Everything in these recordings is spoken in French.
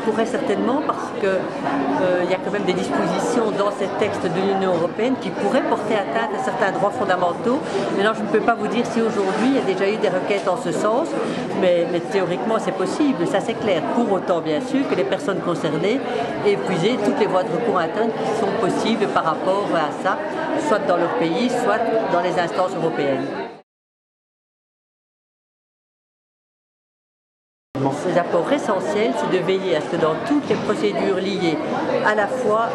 pourrait certainement, parce qu'il y a quand même des dispositions dans ces textes de l'Union européenne qui pourraient porter atteinte à certains droits fondamentaux. Maintenant, je ne peux pas vous dire si aujourd'hui il y a déjà eu des requêtes en ce sens, mais théoriquement c'est possible, ça c'est clair. Pour autant, bien sûr, que les personnes concernées aient épuisé toutes les voies de recours internes qui sont possibles par rapport à ça, soit dans leur pays, soit dans les instances européennes. Les apports essentiels, c'est de veiller à ce que dans toutes les procédures liées à la fois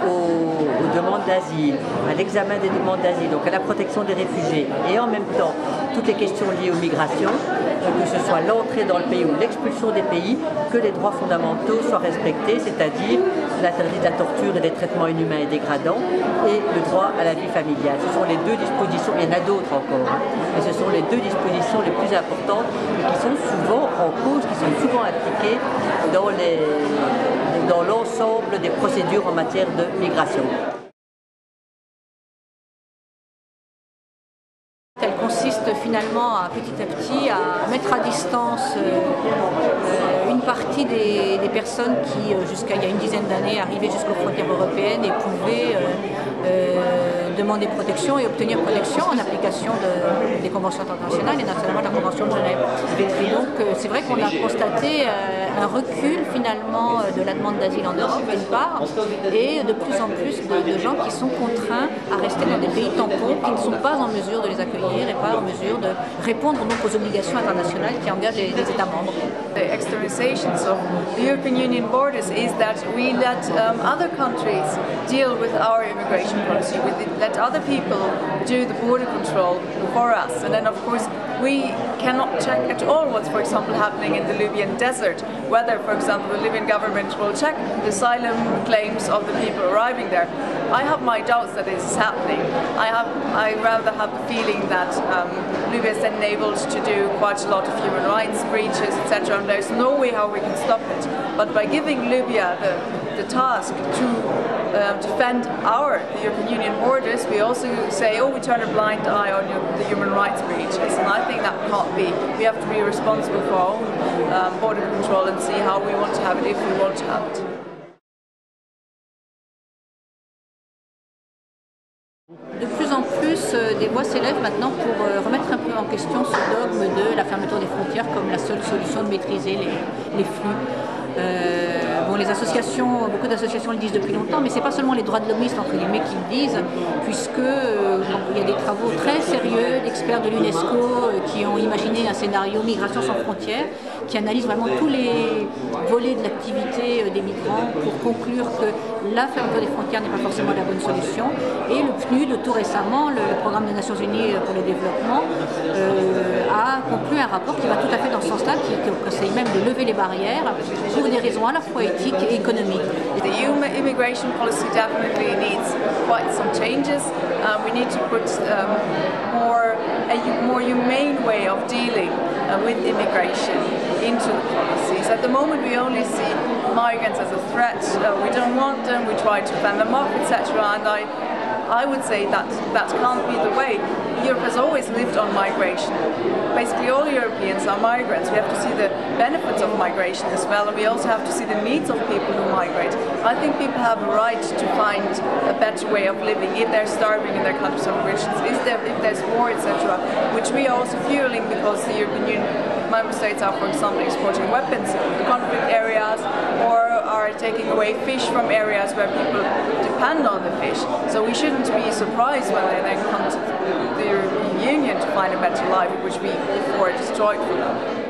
aux demandes d'asile, à l'examen des demandes d'asile, donc à la protection des réfugiés, et en même temps toutes les questions liées aux migrations, que ce soit l'entrée dans le pays ou l'expulsion des pays, que les droits fondamentaux soient respectés, c'est-à-dire l'interdit de la torture et des traitements inhumains et dégradants, et le droit à la vie familiale. Ce sont les deux dispositions, il y en a d'autres encore, mais ce sont les deux dispositions les plus importantes qui sont souvent en cause, qui sont souvent appliquées dans l'ensemble des procédures en matière de migration. Elle consiste finalement petit à mettre à distance une partie des personnes qui, jusqu'à il y a une dizaine d'années, arrivaient jusqu'aux frontières européennes et pouvaient demander protection et obtenir protection en application des conventions internationales et notamment la Convention de Genève. Et donc c'est vrai qu'on a constaté un recul finalement de la demande d'asile en Europe d'une part, et de plus en plus de gens qui sont contraints à rester dans des pays tampons, qui ne sont pas en mesure de les accueillir et pas en mesure de répondre donc aux obligations internationales qui engagent les États membres. The externalizations of the European Union borders is that we let other countries deal with our immigration policy. We let other people do the border control for us, and then of course we cannot check at all what's, for example, happening in the Libyan desert, whether, for example, the Libyan government will check the asylum claims of the people arriving there. I have my doubts that this is happening. I rather have the feeling that Libya is enabled to do quite a lot of human rights breaches, etc., and there's no way how we can stop it. But by giving Libya the task to defend the European Union borders, we also say, oh, we turn a blind eye on the human rights breaches, and I think that can't be. We have to be responsible for our own border control and see how we want to have it if we want to have it. De plus en plus, des voix s'élèvent maintenant pour remettre un peu en question ce dogme de la fermeture des frontières comme la seule solution de maîtriser les flux. Les associations, beaucoup d'associations le disent depuis longtemps, mais ce n'est pas seulement les droits de l'homiste entre guillemets qui le disent, puisque il y a des travaux très sérieux d'experts de l'UNESCO qui ont imaginé un scénario migration sans frontières, qui analyse vraiment tous les volets de l'activité des migrants pour conclure que la fermeture des frontières n'est pas forcément la bonne solution. Et le PNUD, tout récemment, le Programme des Nations Unies pour le développement, a conclu un rapport qui va tout à fait dans ce sens-là, qui conseille même de lever les barrières pour des raisons à la fois éthiques et économiques. The EU immigration policy definitely needs quite some changes. We need to put a more humane way of dealing with immigration into the policies. At the moment we only see migrants as a threat. We don't want them, we try to fend them off, etc. And I would say that can't be the way. Europe has always lived on migration. Basically all Europeans are migrants. We have to see the benefits of migration as well, and we also have to see the needs of people who migrate. I think people have a right to find a better way of living if they're starving in their countries of origin, if there's war, etc., which we are also fueling because the European Union member states are, for example, exporting weapons to conflict areas or are taking away fish from areas where people depend on the fish. So we shouldn't be surprised when they then come to the European Union to find a better life, which we before destroyed for them.